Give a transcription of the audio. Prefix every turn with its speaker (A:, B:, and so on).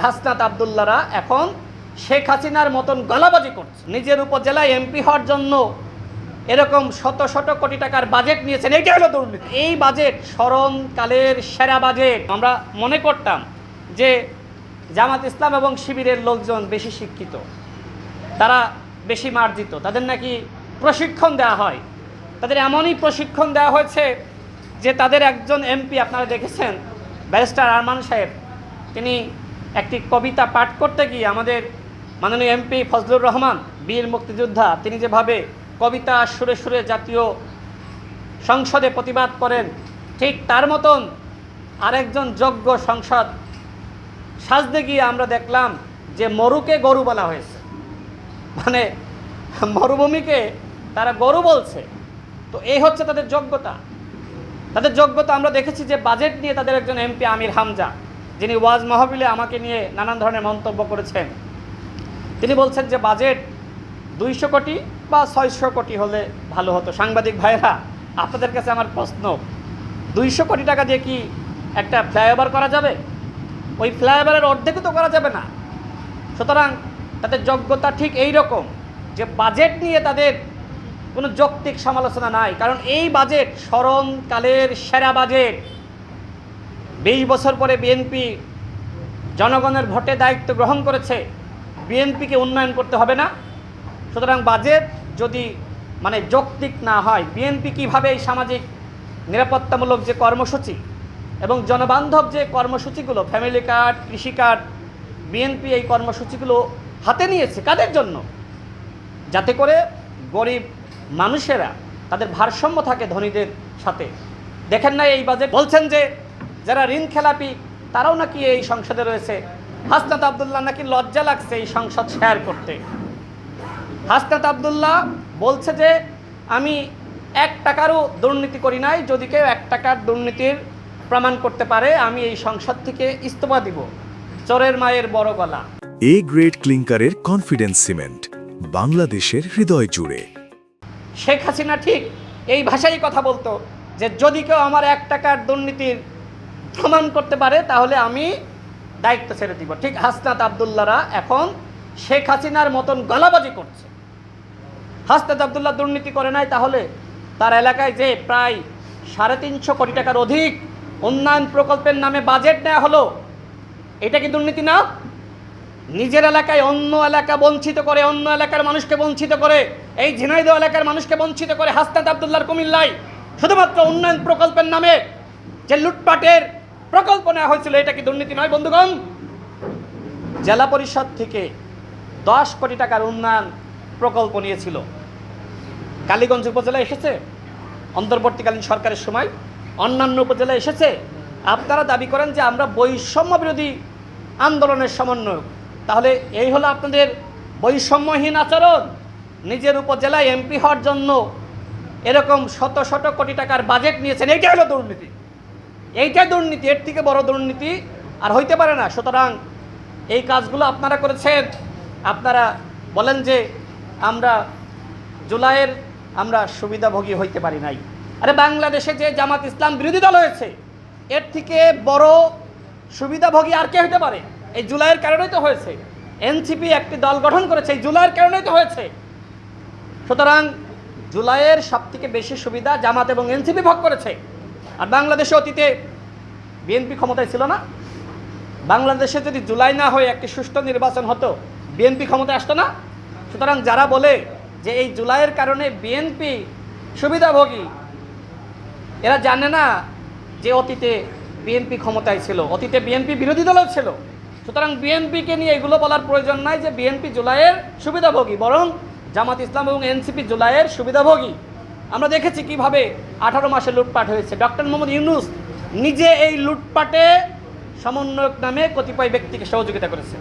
A: হাসনাত আব্দুল্লাহরা এখন শেখ হাসিনার মতন গলাবাজি করছে। নিজের উপজেলায় এমপি হওয়ার জন্য এরকম শত শত কোটি টাকার বাজেট নিয়েছেন, এইটা হলো দুর্নীতি। এই বাজেট স্মরণকালের সেরা বাজেট। আমরা মনে করতাম যে জামাত ইসলাম এবং শিবিরের লোকজন বেশি শিক্ষিত, তারা বেশি মার্জিত, তাদের নাকি প্রশিক্ষণ দেওয়া হয়। তাদের এমনই প্রশিক্ষণ দেওয়া হয়েছে যে তাদের একজন এমপি, আপনারা দেখেছেন ব্যারিস্টার আরমান সাহেব, তিনি একটি কবিতা পাঠ করতে গিয়ে আমাদের মাননীয় এমপি ফজলুর রহমান বীর মুক্তিযোদ্ধা, তিনি যেভাবে কবিতা সুরে সুরে জাতীয় সংসদে প্রতিবাদ করেন, ঠিক তার মতন আরেকজন যোগ্য সংসদ সাজতে গিয়ে আমরা দেখলাম যে মরুকে গরু বলা হয়েছে, মানে মরুভূমিকে তারা গরু বলছে। তো এই হচ্ছে তাদের যোগ্যতা। তাদের যোগ্যতা আমরা দেখেছি যে বাজেট নিয়ে তাদের একজন এমপি আমির হামজা, যিনি ওয়াজ মাহফিলে আমাকে নিয়ে নানান ধরনের মন্তব্য করেছেন, তিনি বলছেন যে বাজেট 200 কোটি বা 600 কোটি হলে ভালো হতো। সাংবাদিক ভাইরা, আপনাদের কাছে আমার প্রশ্ন, 200 কোটি টাকা দিয়ে কি একটা ফ্লাইওভার করা যাবে? ওই ফ্লাইওভারের অর্ধেকও তো করা যাবে না। সুতরাং তাদের যোগ্যতা ঠিক এই রকম যে বাজেট নিয়ে তাদের কোনো যৌক্তিক সমালোচনা নাই, কারণ এই বাজেট স্মরণকালের সেরা বাজেট। 20 বছর পরে বিএনপি জনগণের ভোটে দায়িত্ব গ্রহণ করেছে, বিএনপিকে উন্নয়ন করতে হবে না? সুতরাং বাজেট যদি মানে যৌক্তিক না হয়, বিএনপি কীভাবে এই সামাজিক নিরাপত্তামূলক যে কর্মসূচি এবং জনবান্ধব যে কর্মসূচিগুলো, ফ্যামিলি কার্ড, কৃষি কার্ড, বিএনপি এই কর্মসূচিগুলো হাতে নিয়েছে কাদের জন্য? যাতে করে গরিব মানুষেরা তাদের ভারসাম্য থাকে ধনীদের সাথে। দেখেন না এই বাজেট বলছেন যে যারা ঋণ খেলাপি তারাও নাকি এই সংসদে রয়েছে। হাসনাত আব্দুল্লাহ নাকি লজ্জা লাগছে এই সংসদ শেয়ার করতে। হাসনাত আব্দুল্লাহ বলছে যে আমি 1 টাকারও দুর্নীতি করি নাই, যদি কেউ 1 টাকার দুর্নীতির প্রমাণ করতে পারে আমি এই সংসদ থেকে ইস্তফা দিব। চোরের মায়ের বড় গলা।
B: এ গ্রেড ক্লিংকারের কনফিডেন্স সিমেন্ট, বাংলাদেশের হৃদয় জুড়ে।
A: শেখ হাসিনা ঠিক এই ভাষায় কথা বলতো যে যদি কেউ আমার 1 টাকার দুর্নীতির প্রমাণ করতে পারে তাহলে আমি দায়িত্ব ছেড়ে দিব। ঠিক হাসনাত আব্দুল্লাহরা এখন শেখ হাসিনার মতন গলাবাজি করছে। হাসনাত আব্দুল্লাহ দুর্নীতি করে নাই, তাহলে তার এলাকায় যে প্রায় 350 কোটি টাকার অধিক উন্নয়ন প্রকল্পের নামে বাজেট নেওয়া হলো, এটা কি দুর্নীতি না? নিজের এলাকায় অন্য এলাকা বঞ্চিত করে, অন্য এলাকার মানুষকে বঞ্চিত করে, এই ঝিনাইদহ এলাকার মানুষকে বঞ্চিত করে হাসনাত আব্দুল্লাহর কুমিল্লায় শুধুমাত্র উন্নয়ন প্রকল্পের নামে যে লুটপাটের প্রকল্প নেওয়া হয়েছিল, এটা কি দুর্নীতি নয় বন্ধুগণ? জেলা পরিষদ থেকে 10 কোটি টাকার উন্নয়ন প্রকল্প নিয়েছিল, কালীগঞ্জ উপজেলায় এসেছে অন্তর্বর্তীকালীন সরকারের সময়, অন্যান্য উপজেলায় এসেছে। আপনারা দাবি করেন যে আমরা বৈষম্য বিরোধী আন্দোলনের সমন্বয়ক, তাহলে এই হলো আপনাদের বৈষম্যহীন আচরণ। নিজের উপজেলায় এমপি হওয়ার জন্য এরকম শত শত কোটি টাকার বাজেট নিয়েছেন, এইটা হলো দুর্নীতি। এইটাই দুর্নীতি, এর থেকে বড় দুর্নীতি আর হইতে পারে না। সুতরাং এই কাজগুলো আপনারা করেছেন। আপনারা বলেন যে আমরা জুলাইয়ের আমরা সুবিধাভোগী হইতে পারি নাই। আরে বাংলাদেশে যে জামাত ইসলাম বিরোধী দল হয়েছে, এর থেকে বড় সুবিধাভোগী আর কে হইতে পারে? এই জুলাইয়ের কারণেই তো হয়েছে। এনসিপি একটি দল গঠন করেছে, এই জুলাইয়ের কারণেই তো হয়েছে। সুতরাং জুলাইয়ের সবথেকে বেশি সুবিধা জামাত এবং এনসিপি ভোগ করেছে। আর বাংলাদেশে অতীতে বিএনপি ক্ষমতায় ছিল না? বাংলাদেশে যদি জুলাই না হয়ে একটি সুষ্ঠু নির্বাচন হতো, বিএনপি ক্ষমতায় আসতো না? সুতরাং যারা বলে যে এই জুলাইয়ের কারণে বিএনপি সুবিধাভোগী, এরা জানে না যে অতীতে বিএনপি ক্ষমতায় ছিল, অতীতে বিএনপি বিরোধী দলও ছিল। সুতরাং বিএনপিকে নিয়ে এগুলো বলার প্রয়োজন নাই যে বিএনপি জুলাইয়ের সুবিধাভোগী, বরং জামাত ইসলাম এবং এনসিপি জুলাইয়ের সুবিধাভোগী। আমরা দেখেছি কিভাবে 18 মাসে লুটপাট হয়েছে। ডক্টর মোহাম্মদ ইউনূস নিজে এই লুটপাটে সমন্বয়ক নামে কতিপয় ব্যক্তিকে সহযোগিতা করেছে।